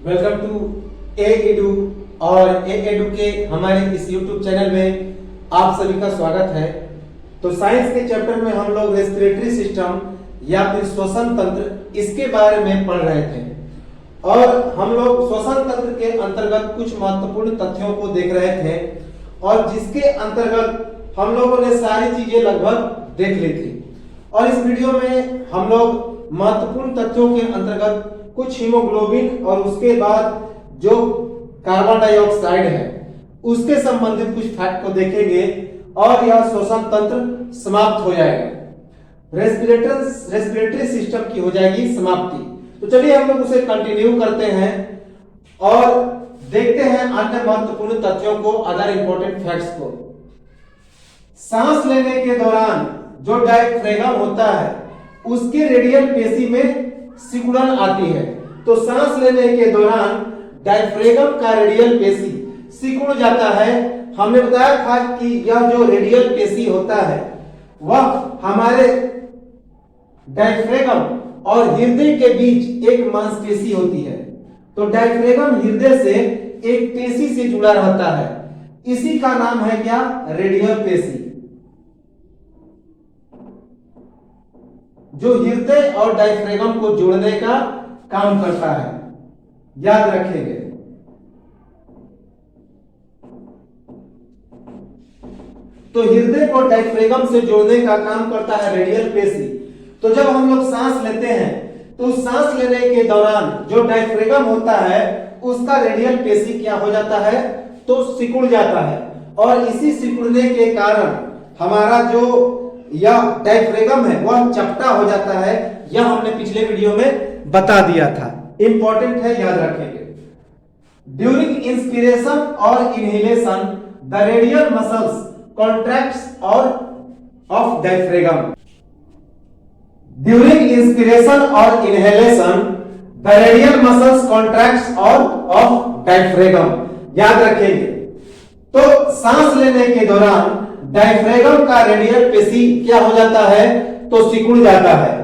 Welcome to edu और edu के हमारे इस YouTube चैनल में आप सभी का स्वागत है। तो साइंस के चैप्टर में हम लोग रेस्पिरेटरी सिस्टम या फिर श्वसन तंत्र इसके बारे में पढ़ रहे थे और हम लोग श्वसन तंत्र के अंतर्गत कुछ महत्वपूर्ण तथ्यों को देख रहे थे और जिसके अंतर्गत हम लोगों ने सारी चीजें लगभग देख ली थी। और इस वीडियो में हम लोग महत्वपूर्ण तथ्यों के अंतर्गत कुछ हीमोग्लोबिन और उसके बाद जो कार्बन डाइऑक्साइड है उसके संबंधित कुछ फैक्ट को देखेंगे और यह श्वसन तंत्र समाप्त हो जाएगा। रेस्पिरेटरी सिस्टम की हो जाएगी समाप्ति। तो चलिए हम लोग उसे कंटिन्यू करते हैं और देखते हैं अन्य महत्वपूर्ण तथ्यों को, अदर इंपॉर्टेंट फैक्ट्स को। सांस लेने के दौरान जो डायफ्राम होता है उसके रेडियल पेशी में सिकुड़न आती है। तो सांस लेने के दौरान डायफ्राम का रेडियल पेशी सिकुड़ जाता है। हमने बताया था कि यह जो रेडियल पेशी होता है वह हमारे डायफ्राम और हृदय के बीच एक मांसपेशी होती है। तो डायफ्राम हृदय से एक पेशी से जुड़ा रहता है, इसी का नाम है क्या? रेडियल पेशी, जो हृदय और डायफ्राम को जोड़ने का काम करता है। याद रखेंगे। तो हृदय को डायफ्राम से जोड़ने का काम करता है रेडियल पेशी। तो जब हम लोग सांस लेते हैं तो सांस लेने के दौरान जो डायफ्राम होता है उसका रेडियल पेशी क्या हो जाता है? तो सिकुड़ जाता है और इसी सिकुड़ने के कारण हमारा जो यह डायफ्राम है वह चपटा हो जाता है। यह हमने पिछले वीडियो में बता दिया था, इंपॉर्टेंट है, याद रखेंगे। ड्यूरिंग इंस्पिरेशन और inhalation the radial muscles contracts और ऑफ डायफ्राम। ड्यूरिंग इंस्पिरेशन और inhalation the radial muscles contracts और ऑफ डायफ्राम। याद रखेंगे। तो सांस लेने के दौरान डायफ्राम का रेडियल पेशी क्या हो जाता है? तो सिकुड़ जाता है।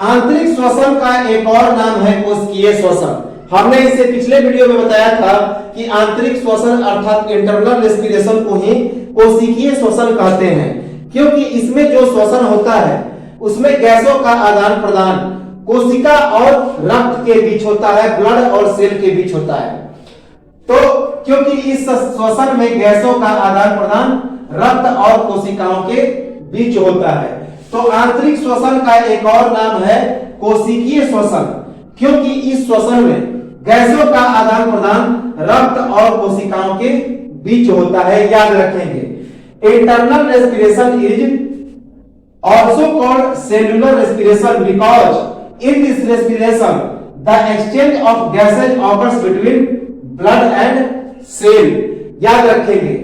आंतरिक श्वसन का एक और नाम है कोशिकीय श्वसन। हमने इसे पिछले वीडियो में बताया था कि आंतरिक श्वसन अर्थात इंटरनल रेस्पिरेशन को ही कोशिकीय श्वसन कहते हैं, क्योंकि इसमें जो श्वसन होता है उसमें गैसों का आदान प्रदान कोशिका और रक्त के बीच होता है, ब्लड और सेल के बीच होता है। तो क्योंकि इस श्वसन में गैसों का आदान प्रदान रक्त और कोशिकाओं के बीच होता है, तो आंतरिक श्वसन का एक और नाम है कोशिकीय श्वसन, क्योंकि इस श्वसन में गैसों का आदान प्रदान रक्त और कोशिकाओं के बीच होता है। याद रखेंगे। Internal respiration is also called cellular respiration because in this respiration the exchange of gases occurs between blood and cell. याद रखेंगे।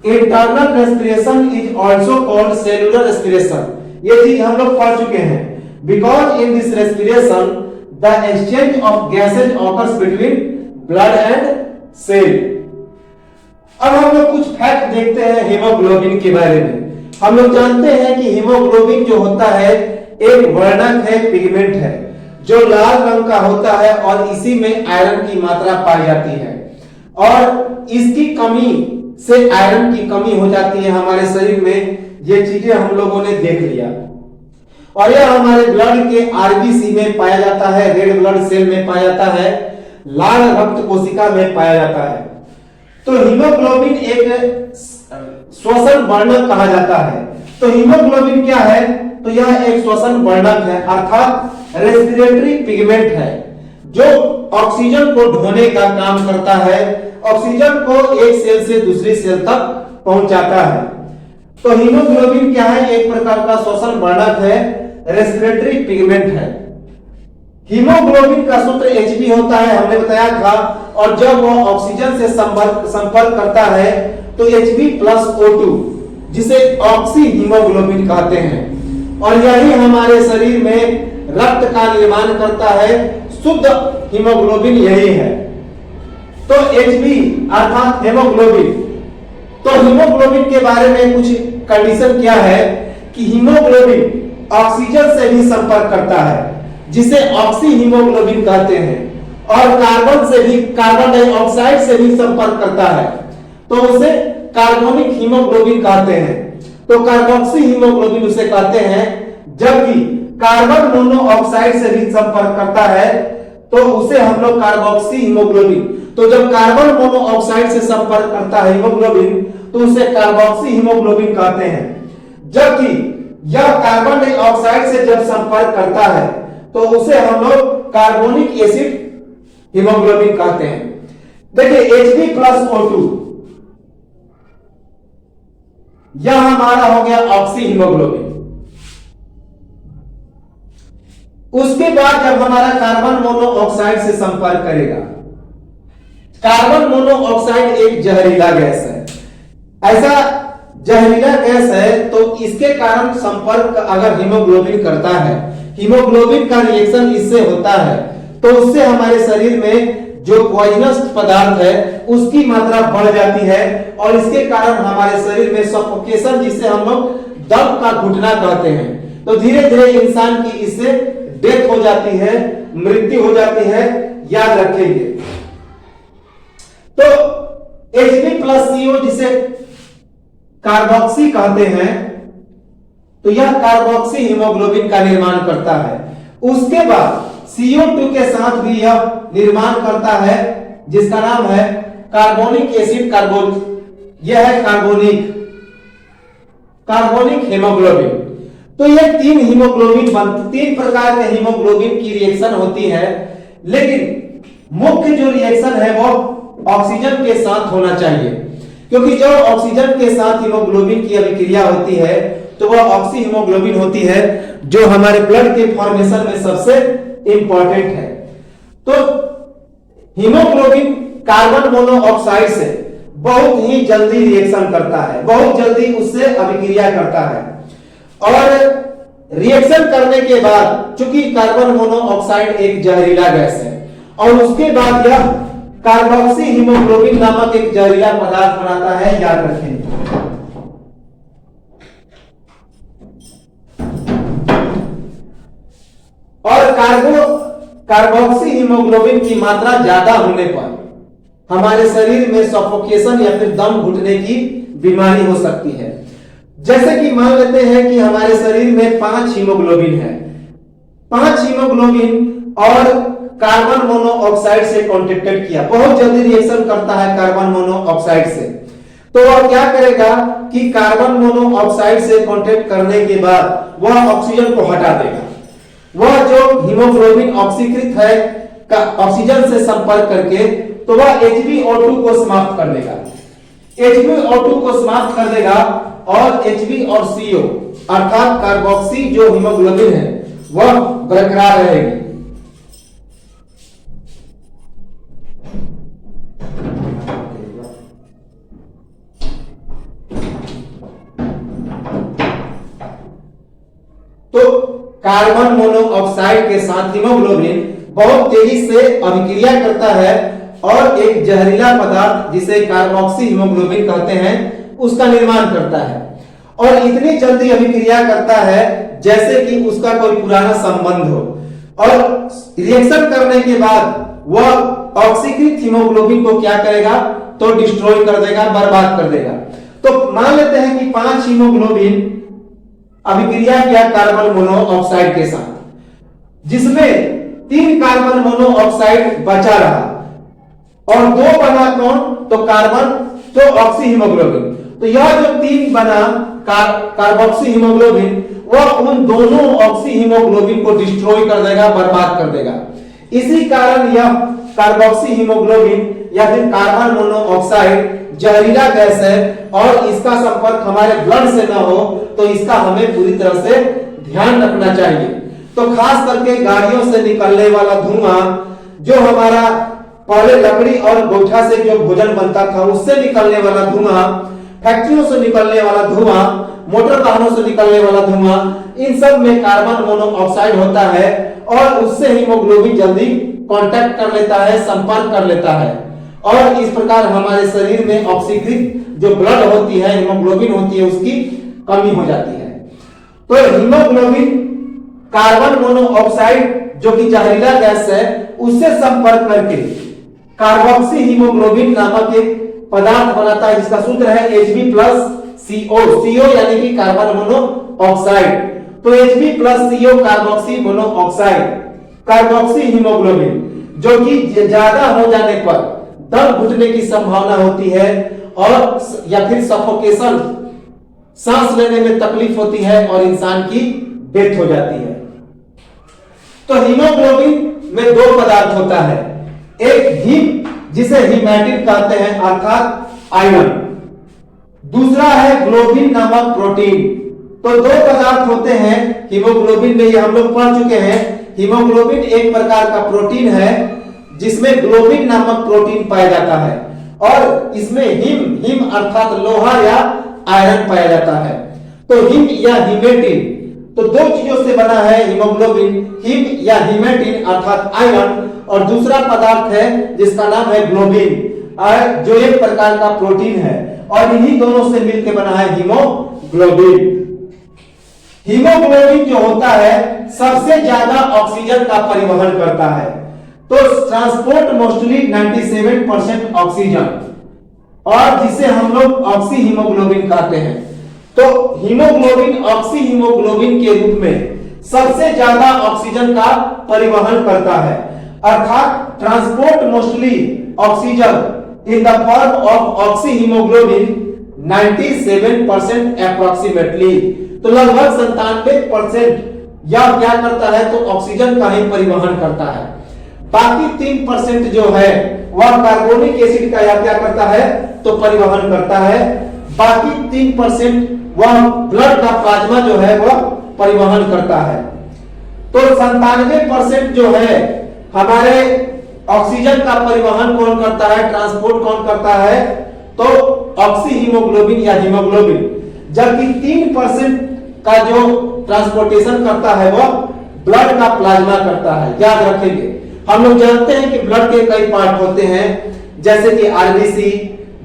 Internal respiration is also called cellular respiration, ये चीज हम लोग पढ़ चुके हैं। Because in this respiration the exchange of gases occurs between blood and cell. अब हम लोग कुछ फैक्ट देखते हैं हीमोग्लोबिन के बारे में। हम लोग जानते हैं कि हीमोग्लोबिन जो होता है एक वर्णक है, पिगमेंट है, जो लाल रंग का होता है और इसी में आयरन की मात्रा पाई जाती है और इसकी कमी से आयरन की कमी हो जाती है हमारे शरीर में। ये चीजें हम लोगों ने देख लिया और यह हमारे ब्लड के आरबीसी में पाया जाता है, रेड ब्लड सेल में पाया जाता है, लाल रक्त कोशिका में पाया जाता है। तो हीमोग्लोबिन एक श्वसन वर्णक कहा जाता है। तो हीमोग्लोबिन क्या है? तो यह एक श्वसन वर्णक है, अर्थात रेस्पिरेटरी पिगमेंट है, जो ऑक्सीजन को ढोने का काम करता है, ऑक्सीजन को एक सेल से दूसरी सेल तक पहुंचाता है। तो हीमोग्लोबिन क्या है? एक प्रकार का श्वसन वर्णक है, रेस्पिरेटरी पिगमेंट है। हीमोग्लोबिन का सूत्र Hb होता है, हमने बताया था, और जब वह ऑक्सीजन से संपर्क करता है तो Hb+O2, जिसे ऑक्सी हीमोग्लोबिन कहते हैं, और यही हमारे शरीर में रक्त का निर्माण करता है। शुद्ध हीमोग्लोबिन यही है। तो Hb अर्थात हीमोग्लोबिन। तो हीमोग्लोबिन के बारे में कुछ कंडीशन क्या है कि हीमोग्लोबिन ऑक्सीजन से भी संपर्क करता है, जिसे ऑक्सी हीमोग्लोबिन कहते हैं। और कार्बन से भी, कार्बन डाइऑक्साइड से भी संपर्क करता है तो उसे कार्बोनिक हीमोग्लोबिन कहते हैं। तो कार्बोक्सी हीमोग्लोबिन उसे कहते हैं। जबकि कार्बन मोनोऑक्साइड से भी संपर्क करता है तो उसे हम लोग कार्बोक्सी हीमोग्लोबिन, तो जब कार्बन मोनोऑक्साइड से संपर्क करता है हीमोग्लोबिन तो उसे कार्बोक्सी हीमोग्लोबिन कहते हैं। जबकि यह कार्बन डाइऑक्साइड से जब संपर्क करता है तो उसे हम लोग कार्बोनिक एसिड हीमोग्लोबिन कहते हैं। देखिए Hb+O2 यह हमारा हो गया ऑक्सी हीमोग्लोबिन। उसके बाद जब हमारा कार्बन मोनोऑक्साइड से संपर्क करेगा, कार्बन मोनोऑक्साइड एक जहरीला गैस है। ऐसा जहरीला गैस है तो इसके कारण संपर्क अगर हीमोग्लोबिन करता है, हीमोग्लोबिन का रिएक्शन इससे होता है तो उससे हमारे शरीर में जो पॉइजनस पदार्थ है उसकी मात्रा बढ़ जाती है और इसके कारण हमारे शरीर में सफोकेशन, जिसे हम लोग दम का घुटना कहते हैं, तो धीरे धीरे इंसान की इससे डेथ हो जाती है, मृत्यु हो जाती है। याद रखेंगे। तो Hb+CO जिसे कार्बोक्सी कहते हैं तो यह कार्बोक्सी हीमोग्लोबिन का निर्माण करता है। उसके बाद CO2 के साथ भी यह निर्माण करता है जिसका नाम है कार्बोनिक एसिड कार्बोन। यह है कार्बोनिक हीमोग्लोबिन। तो ये तीन प्रकार के हीमोग्लोबिन की रिएक्शन होती है, लेकिन मुख्य जो रिएक्शन है वो ऑक्सीजन के साथ होना चाहिए, क्योंकि जो ऑक्सीजन के साथ हीमोग्लोबिन की अभिक्रिया होती है तो वह ऑक्सी हीमोग्लोबिन होती है, जो हमारे ब्लड के फॉर्मेशन में सबसे इंपॉर्टेंट है। तो हीमोग्लोबिन कार्बन मोनोऑक्साइड से बहुत ही जल्दी रिएक्शन करता है, बहुत जल्दी उससे अभिक्रिया करता है और रिएक्शन करने के बाद, चूंकि कार्बन मोनोऑक्साइड एक जहरीला गैस है और उसके बाद यह कार्बोक्सी हीमोग्लोबिन नामक एक जहरीला पदार्थ बनाता है। याद रखें। और कार्बोक्सी हीमोग्लोबिन की मात्रा ज्यादा होने पर हमारे शरीर में सफोकेशन या फिर दम घुटने की बीमारी हो सकती है। जैसे कि मान लेते हैं कि हमारे शरीर में 5 हीमोग्लोबिन है, 5 हीमोग्लोबिन और कार्बन मोनोऑक्साइड से कॉन्टेक्टेड किया, बहुत जल्दी रिएक्शन करता है कार्बन मोनोऑक्साइड से, तो वह क्या करेगा कि कार्बन मोनोऑक्साइड से कांटेक्ट करने के बाद वह ऑक्सीजन को हटा देगा। वह जो हीमोग्लोबिन ऑक्सीकृत है ऑक्सीजन से संपर्क करके, तो वह Hb O2 को समाप्त कर देगा, HbO2 को समाप्त कर देगा और Hb और CO अर्थात कार्बोक्सी जो हीमोग्लोबिन है वह बरकरार रहेगी। तो कार्बन मोनोऑक्साइड के साथ हीमोग्लोबिन बहुत तेजी से अभिक्रिया करता है और एक जहरीला पदार्थ जिसे कार्बोक्सी हीमोग्लोबिन कहते हैं उसका निर्माण करता है, और इतनी जल्दी अभिक्रिया करता है जैसे कि उसका कोई पुराना संबंध हो, और रिएक्शन करने के बाद वह ऑक्सीकृत हीमोग्लोबिन को क्या करेगा तो डिस्ट्रॉय कर देगा, बर्बाद कर देगा। तो मान लेते हैं कि 5 हीमोग्लोबिन अभिक्रिया किया कार्बन मोनोऑक्साइड के साथ, जिसमें 3 कार्बन मोनोऑक्साइड बचा रहा और 2 बना कौन तो कार्बन तो ऑक्सी हीमोग्लोबिन। तो यह जो 3 बना कार्बोक्सी हीमोग्लोबिन वह उन दोनों ऑक्सी हीमोग्लोबिन को डिस्ट्रॉय कर देगा, बर्बाद कर देगा। इसी कारण यह कार्बोक्सी हीमोग्लोबिन या फिर कार्बन मोनोऑक्साइड जहरीला गैस है और इसका संपर्क हमारे ब्लड से ना हो तो इसका हमें पूरी तरह से ध्यान रखना चाहिए। तो खास करके गाड़ियों से निकलने वाला धुआं, जो हमारा पहले लकड़ी और गोइठा से जो भोजन बनता था उससे निकलने वाला धुआं, फैक्ट्रियों से निकलने वाला धुआं, मोटर वाहनों से निकलने वाला धुआं, इन सब में कार्बन मोनोऑक्साइड होता है और उससे हीमोग्लोबिन जल्दी कांटेक्ट कर लेता है, संपर्क कर लेता है, और इस प्रकार हमारे शरीर में ऑक्सीकृत जो ब्लड होती है, हीमोग्लोबिन होती है, उसकी कमी हो जाती है। तो हीमोग्लोबिन कार्बन मोनोऑक्साइड जो कि जहरीला गैस है उससे संपर्क करके कार्बोक्सी हीमोग्लोबिन नामक एक पदार्थ बनाता है जिसका सूत्र है Hb+CO। CO यानी कि कार्बन मोनोऑक्साइड, तो Hb+CO carboxy monoxide carboxy haemoglobin जो कि ज्यादा हो जाने पर दम घुटने की संभावना होती है और या फिर सफोकेशन, सांस लेने में तकलीफ होती है और इंसान की डेथ हो जाती है। तो हीमोग्लोबिन में दो पदार्थ होता है, एक हीम जिसे हीमैटिन कहते हैं अर्थात आयरन, दूसरा है ग्लोबिन नामक प्रोटीन। तो दो पदार्थ होते हैं हीमोग्लोबिन में, ये हम लोग पढ़ चुके हैं। हीमोग्लोबिन एक प्रकार का प्रोटीन है जिसमें ग्लोबिन नामक प्रोटीन पाया जाता है और इसमें हिम अर्थात लोहा या आयरन पाया जाता है। तो हिम या हीमेटिन, तो दो चीजों से बना है हीमोग्लोबिन, हिम या हीमेटिन अर्थात आयरन, और दूसरा पदार्थ है जिसका नाम है ग्लोबिन जो एक प्रकार का प्रोटीन है और इन्हीं दोनों से मिलकर बना है हीमोग्लोबिन। हीमोग्लोबिन जो होता है सबसे ज्यादा ऑक्सीजन का परिवहन करता है, तो ट्रांसपोर्ट मोस्टली 97% ऑक्सीजन, और जिसे हम लोग ऑक्सी हीमोग्लोबिन कहते हैं। तो हीमोग्लोबिन ऑक्सी हीमोग्लोबिन के रूप में सबसे ज्यादा ऑक्सीजन का परिवहन करता है, अर्थात transport mostly oxygen in the form of oxy haemoglobin 97% approximately. तो लगभग 97% या क्या करता है तो ऑक्सीजन का ही परिवहन करता है। बाकी 3% जो है वह कार्बोनिक एसिड का या क्या करता है तो परिवहन करता है। बाकी 3% वह ब्लड का प्लाज्मा जो है वह परिवहन करता है। तो 97% जो है हमारे ऑक्सीजन का परिवहन कौन करता है, ट्रांसपोर्ट कौन करता है तो ऑक्सी हीमोग्लोबिन या हीमोग्लोबिन, जबकि 3% का जो ट्रांसपोर्टेशन करता है वह ब्लड का प्लाज्मा करता है। याद रखेंगे, हम लोग जानते हैं कि ब्लड के कई पार्ट होते हैं जैसे कि आरबीसी,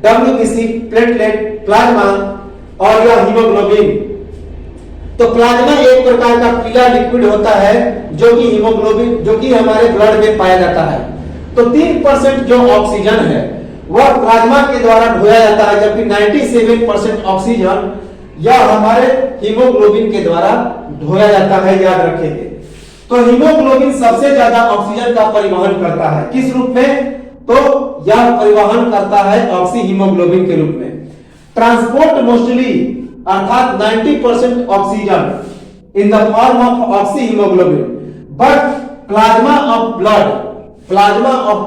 डब्ल्यूबीसी, प्लेटलेट, प्लाज्मा और यह हीमोग्लोबिन। तो प्लाज्मा एक प्रकार का पीला लिक्विड होता है जो कि हीमोग्लोबिन जो कि हमारे ब्लड में पाया जाता है। तो 3% जो ऑक्सीजन है वह प्लाज्मा के द्वारा ढोया जाता है, जबकि 97% ऑक्सीजन यह हमारे हीमोग्लोबिन के द्वारा ढोया जाता है। याद रखेंगे, तो हीमोग्लोबिन सबसे ज्यादा ऑक्सीजन का परिवहन करता है। किस रूप में तो यह परिवहन करता है ऑक्सी हीमोग्लोबिन के रूप में। ट्रांसपोर्ट मोस्टली अर्थात 90% oxygen in the form of oxy haemoglobin, but plasma of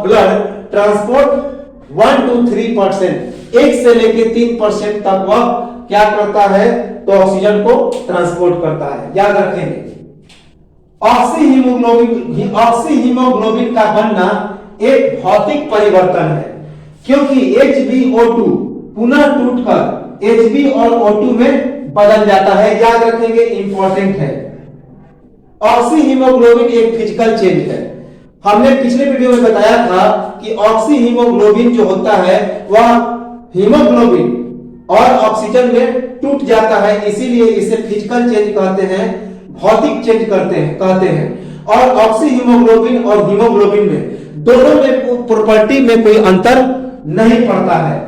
blood transport 1 to 3%, 1 से लेके 3% तक वह क्या करता है तो ऑक्सीजन को ट्रांसपोर्ट करता है। याद रखेंगे, ऑक्सी हीमोग्लोबिन का बनना एक भौतिक परिवर्तन है, क्योंकि HbO2 पुनः टूटकर Hb और O2 में बदल जाता है। याद रखेंगे, इंपॉर्टेंट है। ऑक्सी हीमोग्लोबिन एक फिजिकल चेंज है। हमने पिछले वीडियो में बताया था कि ऑक्सी हीमोग्लोबिन जो होता है वह हीमोग्लोबिन और ऑक्सीजन में टूट जाता है, इसीलिए इसे फिजिकल चेंज कहते हैं, भौतिक चेंज कहते हैं। और ऑक्सी हीमोग्लोबिन और हीमोग्लोबिन में दोनों में प्रॉपर्टी में कोई अंतर नहीं पड़ता है,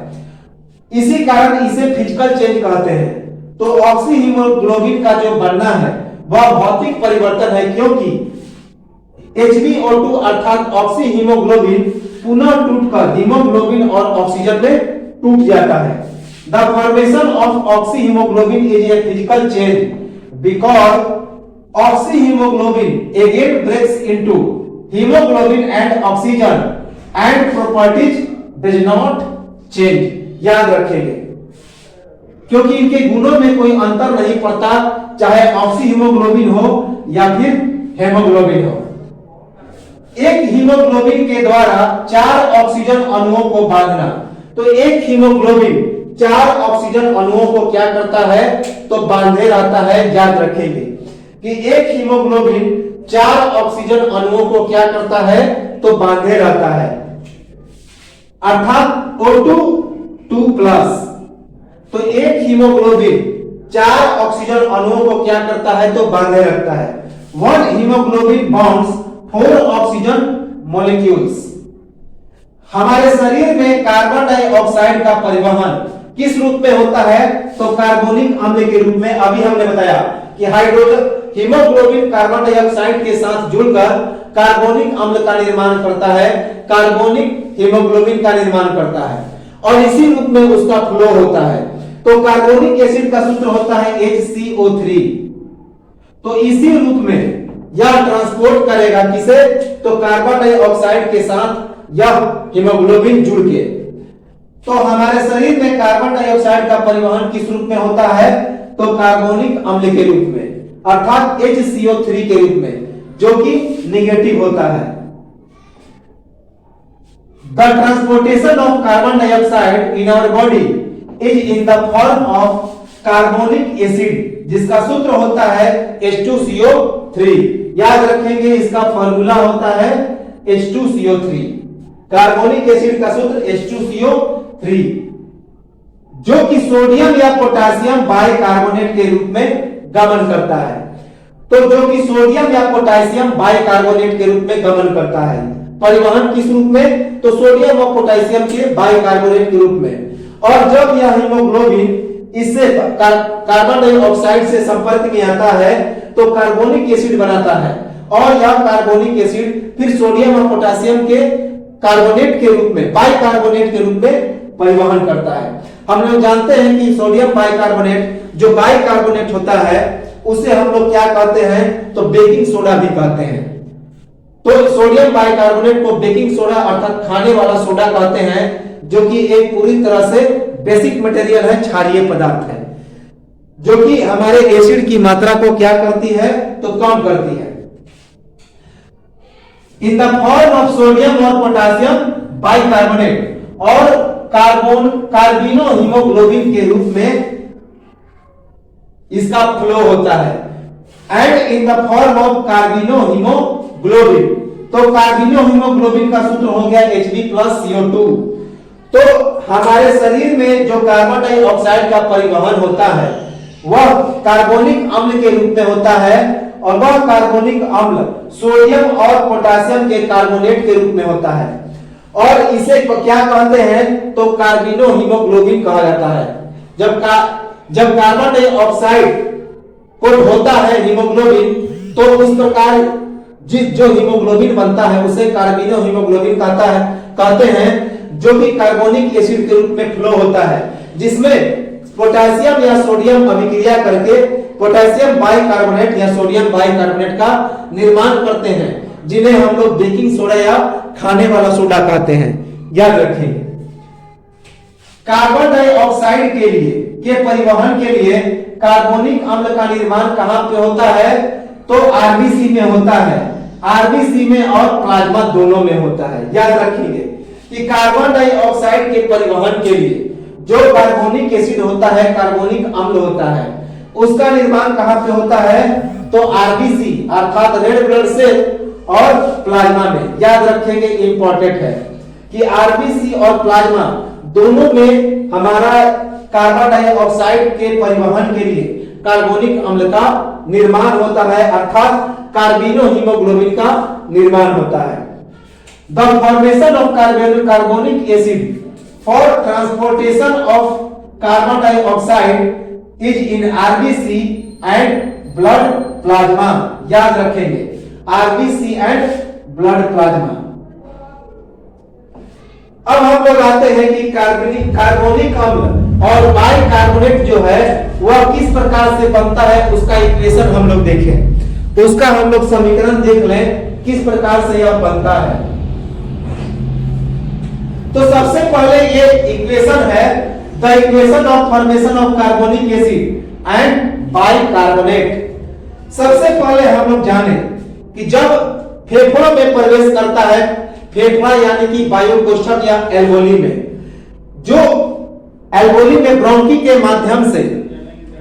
इसी कारण इसे फिजिकल चेंज कहते हैं। तो ऑक्सी हीमोग्लोबिन का जो बनना है वह भौतिक परिवर्तन है, क्योंकि HbO2 अर्थात ऑक्सी हीमोग्लोबिन पुनः टूटकर हीमोग्लोबिन और ऑक्सीजन में टूट जाता है। The formation of oxy haemoglobin is a physical change because oxy haemoglobin again breaks into haemoglobin and oxygen and properties does not change. याद रखेंगे, क्योंकि इनके गुणों में कोई अंतर नहीं पड़ता, चाहे ऑक्सी हीमोग्लोबिन हो या फिर हेमोग्लोबिन हो। एक हीमोग्लोबिन के द्वारा 4 ऑक्सीजन अणुओं को बांधना, तो एक हीमोग्लोबिन 4 ऑक्सीजन अणुओं को क्या करता है तो बांधे रहता है। याद रखेंगे कि एक हीमोग्लोबिन 4 ऑक्सीजन अणुओं को क्या करता है तो बांधे रहता है, अर्थात O2 2+। तो एक हीमोग्लोबिन 4 ऑक्सीजन अणुओं को क्या करता है तो बांधे रखता है। 1 हीमोग्लोबिन बॉन्ड्स 4 ऑक्सीजन मॉलिक्यूल्स। हमारे शरीर में कार्बन डाइऑक्साइड का परिवहन किस रूप में होता है? तो कार्बोनिक अम्ल के रूप में। अभी हमने बताया कि हाइड्रोजन हीमोग्लोबिन कार्बन डाइऑक्साइड के साथ जुड़कर कार्बोनिक अम्ल का निर्माण करता है, कार्बोनिक हीमोग्लोबिन का निर्माण करता है और इसी रूप में उसका फ्लो होता है। तो कार्बोनिक एसिड का सूत्र होता है HCO3। तो इसी रूप में यह ट्रांसपोर्ट करेगा किसे? तो कार्बन डाइऑक्साइड के साथ यह हीमोग्लोबिन जुड़ के। तो हमारे शरीर में कार्बन डाइऑक्साइड का परिवहन किस रूप में होता है? तो कार्बोनिक अम्ल के रूप में, अर्थात HCO3 के रूप में, जो कि नेगेटिव होता है। The transportation of carbon dioxide in our body is in the form of carbonic acid, जिसका सूत्र होता है H2CO3। याद रखेंगे, इसका फॉर्मूला होता है H2CO3। कार्बोनिक एसिड का सूत्र H2CO3, जो कि सोडियम या पोटेशियम बाइकार्बोनेट के रूप में गमन करता है। तो जो कि सोडियम या पोटेशियम बाइकार्बोनेट के रूप में गमन करता है, परिवहन किस रूप में? तो सोडियम और पोटेशियम के बाइकार्बोनेट के रूप में। और जब यह हीमोग्लोबिन इससे कार्बन डाइऑक्साइड से संपर्क में आता है तो कार्बोनिक एसिड बनाता है और यह कार्बोनिक एसिड फिर सोडियम और पोटेशियम के कार्बोनेट के रूप में, बाइकार्बोनेट के रूप में परिवहन करता है। हम लोग जानते हैं कि सोडियम बाइकार्बोनेट, जो बाइकार्बोनेट होता है, उसे हम लोग क्या कहते हैं? तो बेकिंग सोडा भी कहते हैं। तो सोडियम बाइकार्बोनेट को बेकिंग सोडा अर्थात खाने वाला सोडा कहते हैं, जो कि एक पूरी तरह से बेसिक मटेरियल है, क्षारीय पदार्थ है, जो कि हमारे एसिड की मात्रा को क्या करती है? तो कम करती है। इन द फॉर्म ऑफ सोडियम और पोटेशियम बाइकार्बोनेट और कार्बिनो हीमोग्लोबिन के रूप में इसका फ्लो होता है। And in the form of carbamino haemoglobin, तो कार्बिनो हीमोग्लोबिन का सूत्र हो गया Hb+CO2। तो हमारे शरीर में जो कार्बन डाइऑक्साइड का परिवहन होता है वह कार्बोनिक अम्ल के रूप में होता है और वह कार्बोनिक अम्ल सोडियम और पोटेशियम के कार्बोनेट के रूप में होता है और इसे क्या कहते हैं? तो कार्बिनो हीमोग्लोबिन कहा जाता है। जब कार्बन डाइऑक्साइड को होता है हीमोग्लोबिन, तो उस प्रकार जो हीमोग्लोबिन बनता है उसे कार्बिनो हीमोग्लोबिन कहते हैं, जो कि कार्बोनिक एसिड के रूप में फ्लो होता है, जिसमें पोटेशियम या सोडियम अभिक्रिया करके पोटेशियम बाइकार्बोनेट या सोडियम बाइकार्बोनेट का निर्माण करते हैं, जिन्हें हम लोग बेकिंग सोडा या खाने वाला सोडा कहते हैं। याद रखेंगे, कार्बन डाइऑक्साइड के परिवहन के लिए कार्बोनिक अम्ल का निर्माण कहां पे होता है? तो आरबीसी में होता है। आरबीसी में और प्लाज्मा दोनों में होता है। याद रखेंगे कि कार्बन डाइऑक्साइड के परिवहन के लिए जो कार्बोनिक एसिड होता है, कार्बोनिक अम्ल होता है, उसका निर्माण कहां पे होता है? तो आरबीसी अर्थात रेड ब्लड सेल और प्लाज्मा में। याद रखेंगे, इंपॉर्टेंट है कि आरबीसी और प्लाज्मा दोनों में हमारा कार्बन डाइऑक्साइड के परिवहन के लिए कार्बोनिक अम्ल का निर्माण होता है, अर्थात कार्बिनो हीमोग्लोबिन का निर्माण होता है। The formation of carbonic acid for transportation of carbon dioxide is in RBC and blood plasma. याद रखेंगे, आरबीसी एंड ब्लड प्लाज्मा। अब हम लोग आते हैं कि कार्बोनिक अम्ल और बाइकार्बोनेट जो है वह किस प्रकार से बनता है, उसका इक्वेशन हम लोग देखें। तो उसका हम लोग समीकरण देख लें किस प्रकार से यह बनता है। तो सबसे पहले ये इक्वेशन है the equation of formation of carbonic acid and bicarbonate. सबसे पहले हम लोग जाने कि जब फेफड़ों में प्रवेश करता है, फेफड़ा यानी कि वायु कोष्ठक या एल्वोली में, जो एल्वोली में ब्रोंकी के माध्यम से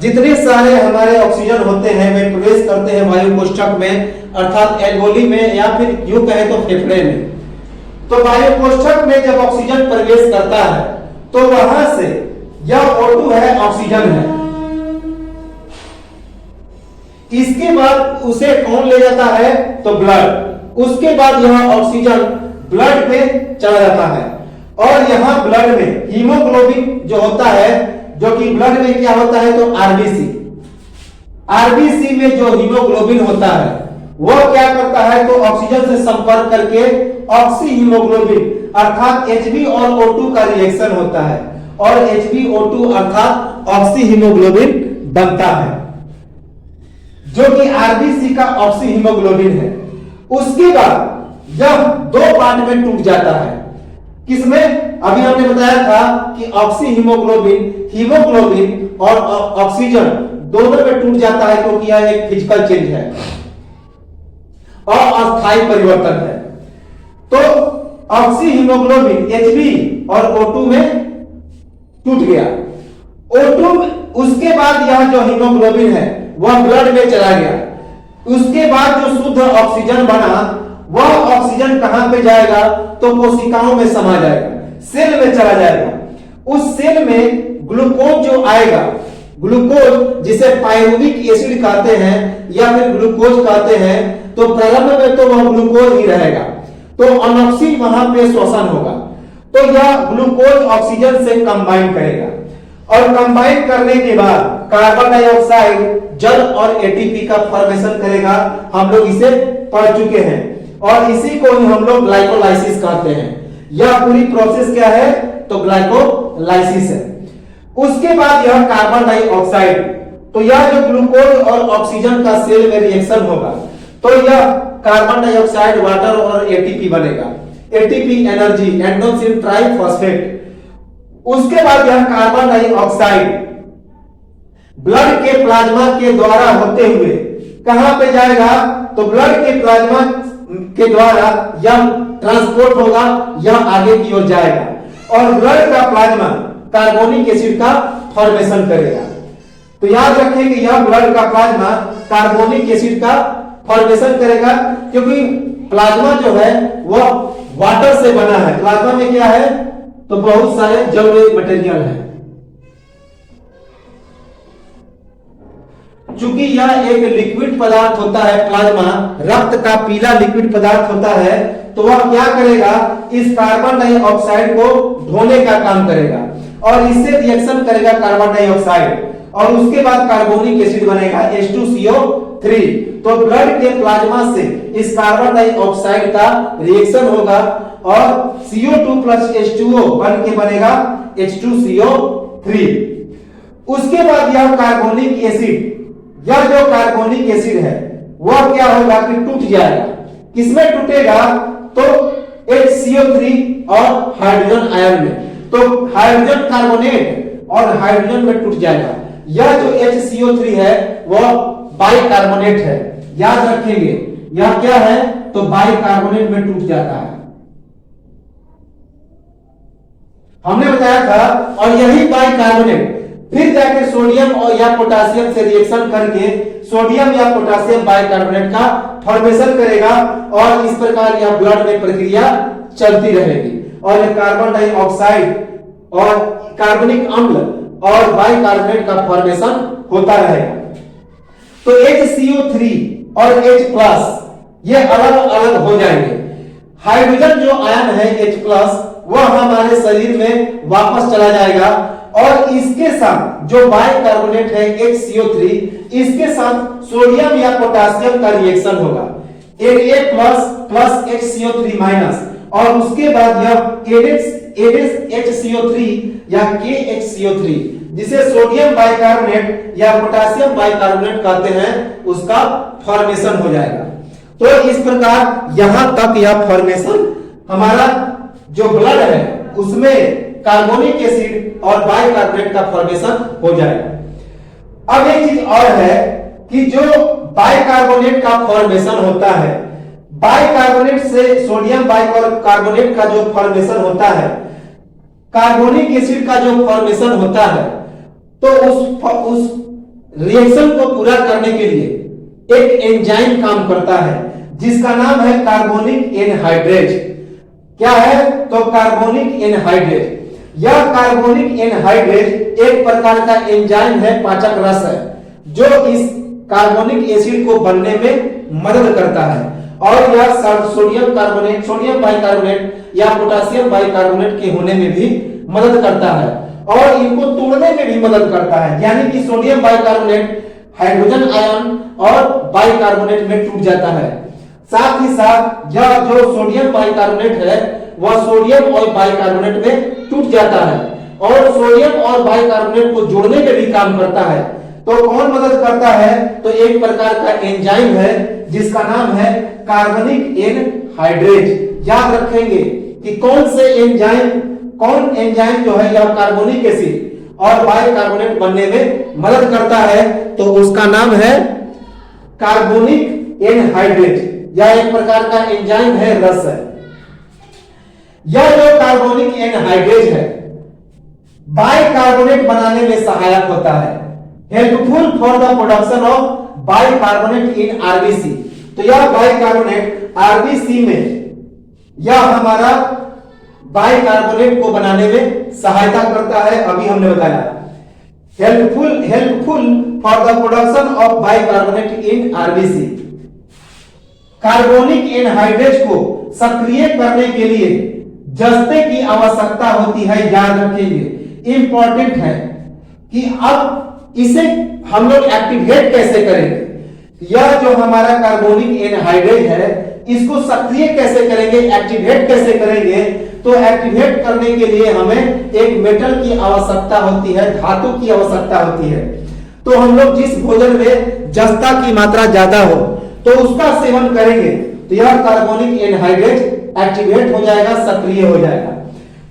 जितने सारे हमारे ऑक्सीजन होते हैं वे प्रवेश करते हैं वायु कोष्ठक में, अर्थात एल्वोली में या फिर यूं कहें तो फेफड़े में। तो वायु कोष्ठक में जब ऑक्सीजन प्रवेश करता है तो वहां से यह O2 है, ऑक्सीजन है, इसके बाद उसे कौन ले जाता है? तो ब्लड। उसके बाद यह ऑक्सीजन ब्लड में चला जाता है और यहां ब्लड में हीमोग्लोबिन जो होता है, जो कि ब्लड में क्या होता है? तो आरबीसी। आरबीसी में जो हीमोग्लोबिन होता है वह क्या करता है? तो ऑक्सीजन से संपर्क करके ऑक्सी हीमोग्लोबिन अर्थात Hb और O2 का रिएक्शन होता है और HbO2 अर्थात ऑक्सी हीमोग्लोबिन बनता है, जो कि आरबीसी का ऑक्सी हीमोग्लोबिन है। उसके बाद जब दो पार्ट में टूट जाता है, किसमें? अभी हमने बताया था कि ऑक्सी हीमोग्लोबिन, हीमोग्लोबिन और ऑक्सीजन दोनों में टूट जाता है क्योंकि यह एक फिजिकल चेंज है और अस्थायी परिवर्तन है। तो ऑक्सी हीमोग्लोबिन Hb और O2 में टूट गया। O2 उसके बाद यह जो हीमोग्लोबिन है वह ब्लड में चला गया। उसके बाद जो शुद्ध ऑक्सीजन बना वह ऑक्सीजन कहां पे जाएगा? तो कोशिकाओं में समा जाएगा, सेल में चला जाएगा। उस सेल में ग्लूकोज जो आएगा, ग्लूकोज जिसे पायरुविक एसिड कहते हैं या फिर ग्लूकोज कहते हैं, तो प्रारंभ में तो वह ग्लूकोज ही रहेगा, तो अनॉक्सी वहां पे श्वसन होगा। तो यह ग्लूकोज ऑक्सीजन से कंबाइन करेगा और कंबाइन करने के बाद कार्बन डाइऑक्साइड जल और एटीपी का फॉर्मेशन करेगा। हम लोग इसे पढ़ चुके हैं और इसी को ही हम लोग ग्लाइकोलाइसिस कहते हैं। यह पूरी प्रोसेस क्या है? तो ग्लाइकोलाइसिस है। उसके बाद यह कार्बन डाइऑक्साइड, तो यह जो ग्लूकोज और ऑक्सीजन का सेल में रिएक्शन होगा तो यह कार्बन डाइऑक्साइड वाटर और एटीपी बनेगा। ATP energy, adenosine triphosphate. उसके बाद यह कार्बन डाइऑक्साइड ब्लड के प्लाज्मा के द्वारा होते हुए कहां पे जाएगा? तो ब्लड के प्लाज्मा के द्वारा यह ट्रांसपोर्ट होगा, यह आगे की ओर जाएगा और ब्लड का प्लाज्मा कार्बोनिक एसिड का फॉर्मेशन करेगा। तो याद रखें कि यह ब्लड का प्लाज्मा कार्बोनिक एसिड का फॉर्मेशन करेगा, क्योंकि प्लाज्मा जो है वह वाटर से बना है। प्लाज्मा में क्या है? तो बहुत सारे जलीय मटेरियल है। चूंकि यह एक लिक्विड पदार्थ होता है, प्लाज्मा रक्त का पीला लिक्विड पदार्थ होता है, तो वह क्या करेगा? इस कार्बन डाइऑक्साइड को ढोने का काम करेगा और इससे रिएक्शन करेगा कार्बन डाइऑक्साइड और उसके बाद कार्बोनिक एसिड बनेगा H2CO3। तो ब्लड के प्लाज्मा से इस कार्बन डाइऑक्साइड का रिएक्शन होगा और CO2 प्लस H2O बन के बनेगा H2CO3। उसके बाद यह कार्बोनिक एसिड, यह जो कार्बोनिक एसिड है वह क्या होगा कि टूट जाएगा। किसमें टूटेगा? तो HCO3 और हाइड्रोजन आयन में। तो हाइड्रोजन कार्बोनेट और हाइड्रोजन में टूट जाएगा। यह जो HCO3 है वह बाइकार्बोनेट है, याद रखेंगे। यह क्या है? तो बाइकार्बोनेट में टूट जाता है, हमने बताया था। और यही बाइकार्बोनेट फिर जाके सोडियम और या पोटासियम से रिएक्शन करके सोडियम या पोटासियम बाइकार्बोनेट का फॉर्मेशन करेगा और इस प्रकार यह ब्लड में प्रक्रिया चलती रहेगी और यह कार्बन डाइऑक्साइड और कार्बनिक अम्ल और बाइकार्बोनेट का फॉर्मेशन होता रहेगा। तो HCO3 और H+ ये अलग अलग हो जाएंगे। हाइड्रोजन जो आयन है H+ वह हमारे शरीर में वापस चला जाएगा और इसके साथ जो बाइकार्बोनेट है HCO3, इसके साथ सोडियम या पोटासियम का रिएक्शन होगा Na+ प्लस HCO3- और उसके बाद यह HCO3 या KHCO3 जिसे सोडियम बाइकार्बोनेट या पोटासियम बाइकार्बोनेट कहते हैं, उसका फॉर्मेशन हो जाएगा। तो इस प्रकार यहां तक यह फॉर्मेशन हमारा जो ब्लड है उसमें कार्बोनिक एसिड और बाइकार्बोनेट का फॉर्मेशन हो जाएगा। अब एक चीज और है कि जो बाइकार्बोनेट का फॉर्मेशन होता है, बाइकार्बोनेट से सोडियम बाइकार्बोनेट का जो फॉर्मेशन होता है, कार्बोनिक एसिड का जो फॉर्मेशन होता है, तो उस रिएक्शन को पूरा करने के लिए एक एंजाइम काम करता है जिसका नाम है कार्बोनिक एनहाइड्रेज। क्या है? तो कार्बोनिक एनहाइड्रेज। यह कार्बोनिक एनहाइड्रेज एक प्रकार का एंजाइम है, पाचक रस है, जो इस कार्बोनिक एसिड को बनने में मदद करता है और यह सोडियम कार्बोनेट, सोडियम बाइकार्बोनेट या पोटेशियम बाइकार्बोनेट के होने में भी मदद करता है और इनको तोड़ने में भी मदद करता है। यानी कि सोडियम बाइकार्बोनेट हाइड्रोजन आयन और बाइकार्बोनेट में टूट जाता है। साथ ही साथ यह जो सोडियम बाइकार्बोनेट है वह सोडियम और बाइकार्बोनेट में टूट जाता है और सोडियम और बाइकार्बोनेट को जोड़ने में भी काम करता है। तो कौन मदद करता है? तो एक प्रकार का एंजाइम है जिसका नाम है कार्बनिक एनहाइड्रेज। याद रखेंगे कि कौन एंजाइम जो है यह कार्बोनिक एसिड और बाइकार्बोनेट बनने में मदद करता है, तो उसका नाम है कार्बोनिक एनहाइड्रेज। यह एक प्रकार का एंजाइम है, रस है। यह जो कार्बोनिक एनहाइड्रेज है बाइकार्बोनेट बनाने में सहायक होता है, helpful for the production of bicarbonate in RBC. तो यह बाइकार्बोनेट आरबीसी में यह हमारा बाइकार्बोनेट को बनाने में सहायता करता है। अभी हमने बताया helpful for the production of bicarbonate in RBC. Carbonic anhydrase को सक्रिय करने के लिए जस्ते की आवश्यकता होती है। याद रखिए, इंपॉर्टेंट है कि अब इसे हम लोग एक्टिवेट कैसे करेंगे। यह जो हमारा कार्बोनिक एनहाइड्रेज है इसको सक्रिय कैसे करेंगे, एक्टिवेट कैसे करेंगे। तो एक्टिवेट करने के लिए हमें एक मेटल की आवश्यकता होती है, धातु की आवश्यकता होती है। तो हम लोग जिस भोजन में जस्ता की मात्रा ज्यादा हो तो उसका सेवन करेंगे तो यह कार्बोनिक एनहाइड्रेज एक्टिवेट हो जाएगा, सक्रिय हो जाएगा।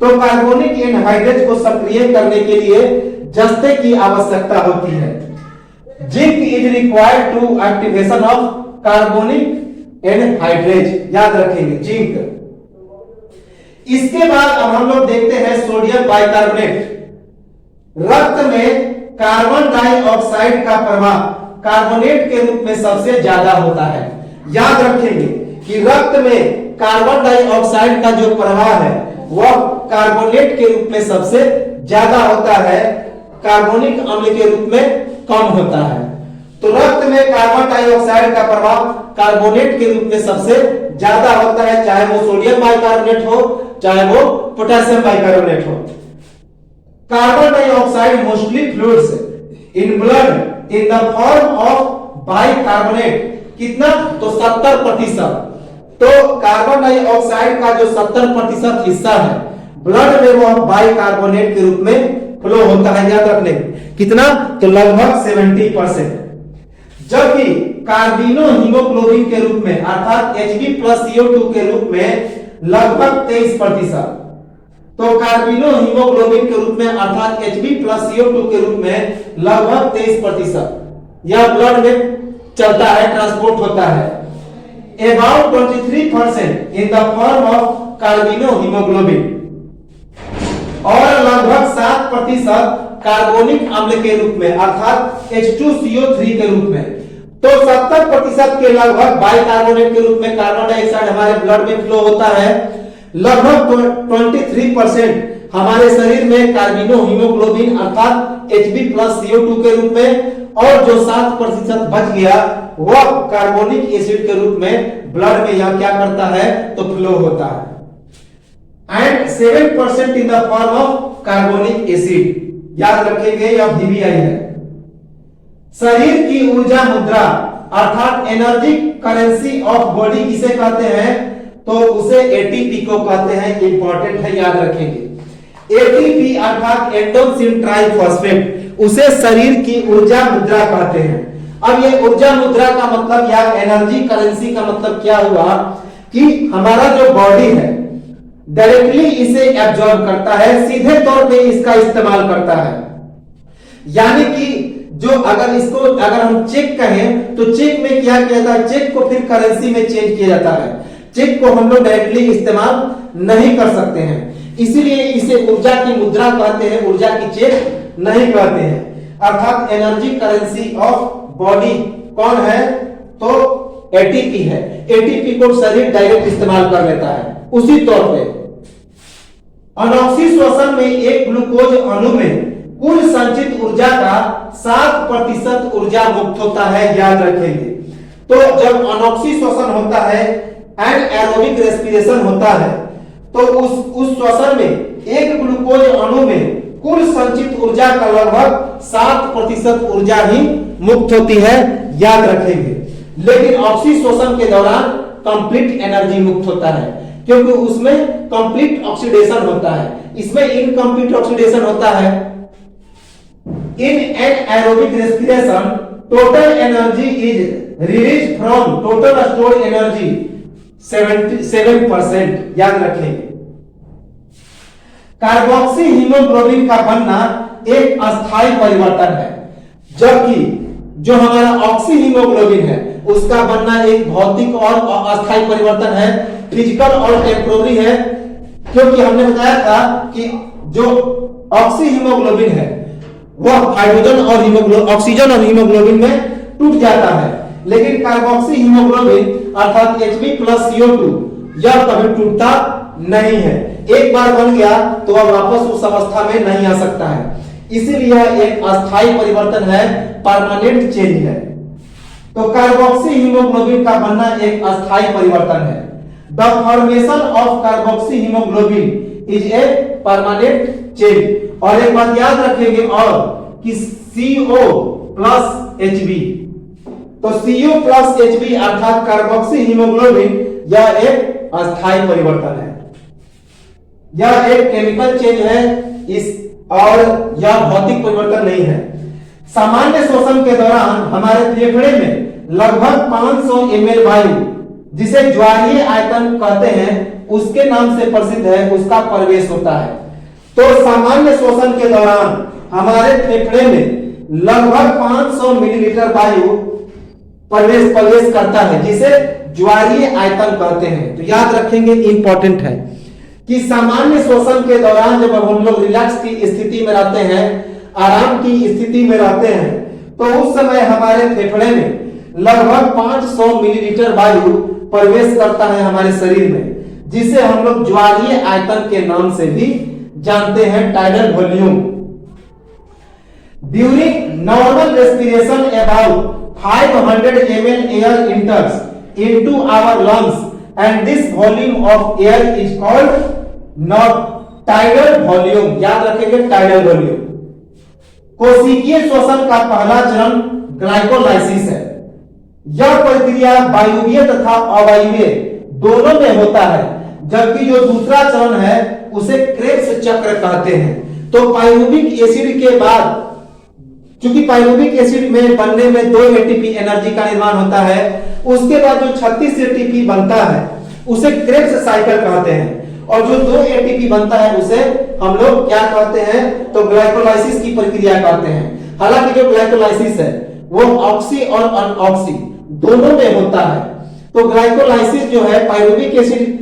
तो कार्बोनिक एनहाइड्रेज को सक्रिय करने के लिए जस्ते की आवश्यकता होती है। Zinc is required to activation of carbonic anhydrase. याद रखेंगे जिंक। इसके बाद अब हम लोग देखते हैं सोडियम बाइकार्बोनेट। रक्त में कार्बन डाइऑक्साइड का प्रभाव कार्बोनेट के रूप में सबसे ज्यादा होता है। याद रखेंगे कि रक्त में कार्बन डाइऑक्साइड का जो प्रभाव है वह कार्बोनेट के रूप में सबसे ज्यादा होता है, कार्बोनिक अम्ल के रूप में कम होता है। तो रक्त में कार्बन डाइऑक्साइड का प्रभाव कार्बोनेट के रूप में सबसे ज्यादा होता है, चाहे वो सोडियम बाइकार्बोनेट हो चाहे वो पोटेशियम बाइकार्बोनेट हो। Carbon dioxide mostly fluids in blood in the form of bicarbonate. कितना? तो 70%। तो कार्बन डाइऑक्साइड का जो 70% हिस्सा है ब्लड में वह बाइकार्बोनेट के रूप में फ्लो होता है। याद रखने कितना? तो लगभग 70%। जबकि कार्बिनो हीमोग्लोबिन के रूप में अर्थात Hb+CO2 के रूप में लगभग 23%। तो कार्बिनो हीमोग्लोबिन के रूप में अर्थात Hb+CO2 के रूप में लगभग 23% यह ब्लड में चलता है, ट्रांसपोर्ट होता है। About 23% in the form of carbamino haemoglobin और लगभग 7% कार्बोनिक अम्ल के रूप में अर्थात H2CO3 के रूप में। तो 70% के लगभग बाइकार्बोनेट के रूप में कार्बन डाइऑक्साइड हमारे ब्लड में फ्लो होता है। लगभग 23% हमारे शरीर में कार्बिनो हीमोग्लोबिन अर्थात Hb+CO2 के रूप में और जो 7% बच गया वह कार्बोनिक एसिड के रूप में ब्लड में यह क्या करता है तो फ्लो होता है। And 7% in the form of carbonic acid. याद रखेंगे यह VBI है। शरीर की ऊर्जा मुद्रा अर्थात एनर्जी करेंसी ऑफ बॉडी किसे कहते हैं? तो उसे ATP को कहते हैं। इंपॉर्टेंट है, याद रखेंगे। ATP अर्थात एंडोसिन ट्राइफॉस्फेट, उसे शरीर की ऊर्जा मुद्रा कहते हैं। अब ये ऊर्जा मुद्रा का मतलब या एनर्जी करेंसी का मतलब क्या हुआ कि हमारा जो बॉडी है डायरेक्टली इसे एब्जॉर्ब करता है, सीधे तौर पे इसका इस्तेमाल करता है। यानी कि जो अगर हम चेक कहें तो चेक में क्या किया जाता है, चेक को फिर करेंसी में चेंज किया जाता है। चेक को हम लोग डायरेक्टली इस्तेमाल नहीं कर सकते हैं, इसीलिए इसे ऊर्जा की मुद्रा कहते हैं, ऊर्जा की चेक नहीं कहते हैं। अर्थात एनर्जी करेंसी ऑफ बॉडी कौन है तो ATP है। ATP को शरीर डायरेक्ट इस्तेमाल कर लेता है। उसी तौर पे अनॉक्सी श्वसन में एक ग्लूकोज अणु में कुल संचित ऊर्जा का 7% ऊर्जा मुक्त होता है, याद रखेंगे। तो जब अनॉक्सी श्वसन होता है, एनाएरोबिक रेस्पिरेशन होता है, तो उस श्वसन में एक ग्लूकोज अणु में कुल संचित ऊर्जा का लगभग 7% ऊर्जा ही मुक्त होती है, याद रखेंगे। लेकिन ऑक्सी श्वसन के दौरान कंप्लीट एनर्जी मुक्त होता है, क्योंकि उसमें कंप्लीट ऑक्सीडेशन होता है, इसमें इनकम्प्लीट ऑक्सीडेशन होता है। In anaerobic respiration total energy is release from total stored energy 77%, याद रखेंगे। कार्बोक्सी हीमोग्लोबिन का बनना एक अस्थायी परिवर्तन है, जबकि जो हमारा ऑक्सी हीमोग्लोबिन है उसका बनना एक भौतिक और अस्थायी परिवर्तन है, फिजिकल और टेम्पोररी है। क्योंकि हमने बताया था कि जो ऑक्सी हीमोग्लोबिन है वह हाइड्रोजन और ऑक्सीजन और हीमोग्लोबिन में टूट जाता है, लेकिन कार्बोक्सी हीमोग्लोबिन अर्थात Hb+CO2 यह कभी टूटता नहीं है। एक बार बन गया तो वह वापस उस अवस्था में नहीं आ सकता है, इसीलिए यह एक अस्थायी परिवर्तन है, परमानेंट चेंज है। तो कार्बोक्सी हीमोग्लोबिन का बनना एक अस्थायी परिवर्तन है। The formation of carboxy haemoglobin is a permanent change. और एक बात याद रखेंगे और कि CO+Hb, तो CO+Hb अर्थात कार्बोक्सी हीमोग्लोबिन यह एक अस्थायी परिवर्तन है, यह एक केमिकल चेंज है और यह भौतिक परिवर्तन नहीं है। सामान्य श्वसन के दौरान हमारे फेफड़े में लगभग 500 ml वायु, जिसे ज्वारीय आयतन कहते हैं, उसके नाम से प्रसिद्ध है, उसका प्रवेश होता है। तो सामान्य श्वसन के दौरान हमारे फेफड़े में लगभग 500 मिलीलीटर वायु प्रवेश करता है, जिसे ज्वारीय आयतन कहते हैं। तो याद रखेंगे, इंपॉर्टेंट है कि सामान्य श्वसन के दौरान जब हम लोग रिलैक्स की स्थिति में रहते हैं, आराम की स्थिति में रहते हैं, तो उस समय हमारे फेफड़े में लगभग 500 मिलीलीटर वायु प्रवेश करता है हमारे शरीर में, जिसे हम लोग ज्वारीय आयतन के नाम से भी जानते हैं, tidal volume. During normal respiration about 500 ml air enters into our lungs and this volume of air is called not tidal volume, याद रखेंगे, tidal volume। कोशिकीय श्वसन का पहला चरण ग्लाइकोलाइसिस है। यह प्रक्रिया वायुवीय तथा अवायुवीय दोनों में होता है, जबकि जो दूसरा चरण है उसे क्रेब्स चक्र कहते हैं। तो पाइरुविक एसिड के बाद, क्योंकि पाइरुविक एसिड में बनने में 2 ATP एनर्जी का निर्माण होता है, उसके बाद जो 36 ATP बनता है उसे क्रेब्स साइकिल कहते हैं, और जो 2 ATP बनता है उसे हम लोग क्या कहते हैं, तो ग्लाइकोलाइसिस की प्रक्रिया कहते हैं। हालांकि जो ग्लाइकोलाइसिस है वो ऑक्सी और अनऑक्सी दोनों में होता है। तो ग्लाइकोलाइसिस जो है, पाइरुविक एसिड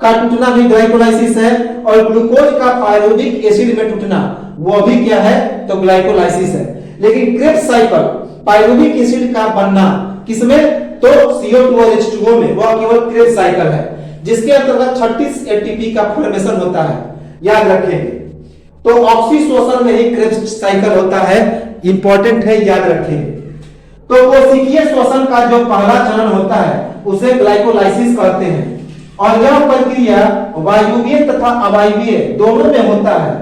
का टूटना भी ग्लाइकोलाइसिस है, और ग्लूकोज का पाइरुविक एसिड में टूटना वो भी क्या है, तो ग्लाइकोलाइसिस है। लेकिन क्रेब्स साइकिल पाइरुविक एसिड का बनना किसमें, तो CO2 और H2O में, वह केवल क्रेब्स साइकिल है, जिसके अंतर्गत 36 ATP का फॉर्मेशन होता है, याद रखेंगे। तो ऑक्सी श्वसन में ही क्रेब्स साइकिल होता है, इंपॉर्टेंट है, याद रखेंगे। तो कोशिकीय श्वसन का जो पहला चरण होता है उसे ग्लाइकोलाइसिस कहते हैं, और यह प्रक्रिया वायुवीय तथा अवायुवीय दोनों में होता है,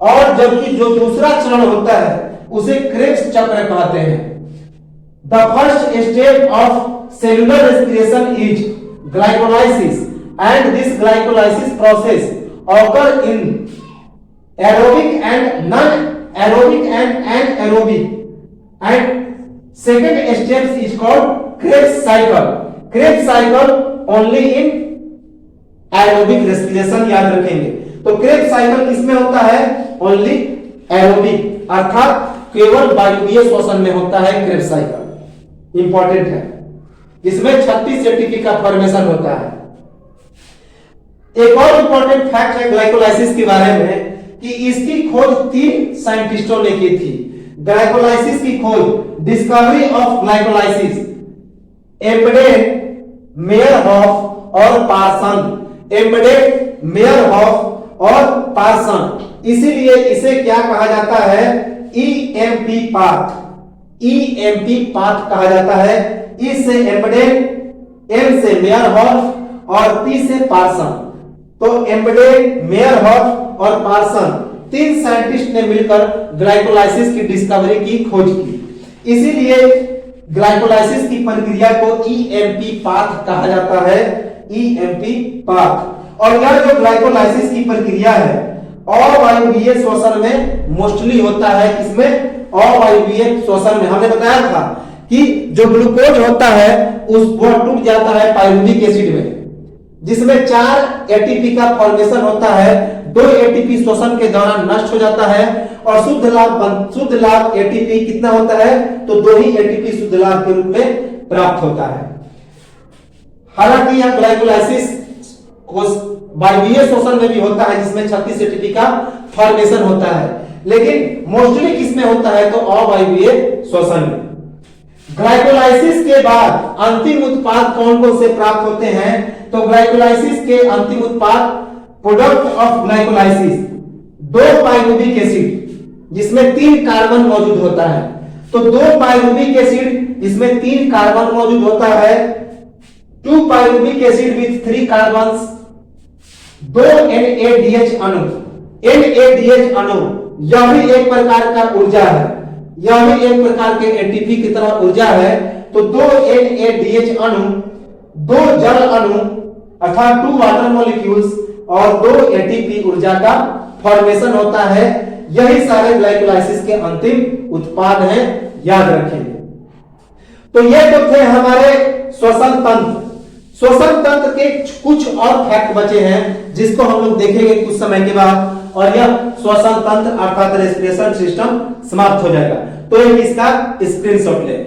और जबकि जो दूसरा चरण होता है उसे क्रेब्स चक्र कहते हैं। The first step of cellular respiration is glycolysis and this glycolysis process occur in aerobic and non aerobic and anaerobic and second step is called Krebs cycle. Krebs cycle only in aerobic respiration, याद रखेंगे। तो Krebs cycle किसमें होता है, only aerobic अर्थात केवल वायुवीय श्वसन में होता है क्रेब्स साइकिल, इंपॉर्टेंट है। इसमें 36 ATP का फॉर्मेशन होता है। एक और इंपॉर्टेंट फैक्ट है ग्लाइकोलाइसिस के बारे में कि इसकी खोज 3 साइंटिस्टों ने की थी। ग्लाइकोलाइसिस की खोज, डिस्कवरी ऑफ ग्लाइकोलाइसिस, एम्बेडेड, मेयरहॉफ और पार्सन। एम्बेडेड, मेयरहॉफ और पार्सन, इसीलिए इसे क्या कहा जाता है, ईएमपी पाथ, ईएमपी पाथ कहा जाता है। ई से एम्बेडेड, एम से मेयरहोफ और पी से पार्सन। तो एम्बेडेड, मेयरहोफ और पार्सन तीन साइंटिस्ट ने मिलकर ग्लाइकोलाइसिस की डिस्कवरी की, खोज की। इसीलिए ग्लाइकोलाइसिस की प्रक्रिया को ईएमपी पाथ कहा जाता है, ईएमपी पाथ। और यह जो ग्लाइकोलाइसिस की प्रक्रिया है अवायवीय श्वसन में मोस्टली होता है। किसमें? अवायवीय श्वसन में। हमने बताया था कि जो ग्लूकोज होता है उस वो टूट जाता है पाइरुविक एसिड में, जिसमें 4 एटीपी का फॉर्मेशन होता है। 2 एटीपी श्वसन के दौरान नष्ट हो जाता है और शुद्ध लाभ एटीपी कितना होता है? तो 2 ही एटीपी शुद्ध लाभ के रूप में प्राप्त होता है। हालांकि यह ग्लाइकोलाइसिस वायवीय श्वसन में भी होता है, जिसमें 36 एटीपी का फॉर्मेशन होता है, लेकिन मोस्टली किसमें होता है? तो अवायवीय श्वसन में। ग्लाइकोलाइसिस के बाद अंतिम उत्पाद कौन कौन से प्राप्त होते हैं? तो ग्लाइकोलाइसिस के अंतिम उत्पाद, product of glycolysis, 2 pyruvic acid जिसमें 3 कार्बन मौजूद होता है। तो 2 पाइरुविक एसिड जिसमें 3 कार्बन मौजूद होता है, 2 pyruvic acid with 3 carbons, 2 NADH अणु, NADH अणु यह भी एक प्रकार का ऊर्जा है, यह भी एक प्रकार के एटीपी की तरह ऊर्जा है। तो 2 NADH अणु, 2 जल अणु अर्थात 2 वाटर मॉलिक्यूल्स और 2 एटीपी ऊर्जा का फॉर्मेशन होता है। यही सारे ग्लाइकोलाइसिस के अंतिम उत्पाद हैं, याद रखेंगे। तो ये तो थे हमारे श्वसन तंत्र। श्वसन तंत्र के कुछ और फैक्ट बचे हैं जिसको हम लोग देखेंगे कुछ समय के बाद, और यह श्वसन तंत्र अर्थात रेस्पिरेशन सिस्टम समाप्त हो जाएगा। तो एक इसका स्क्रीनशॉट ले।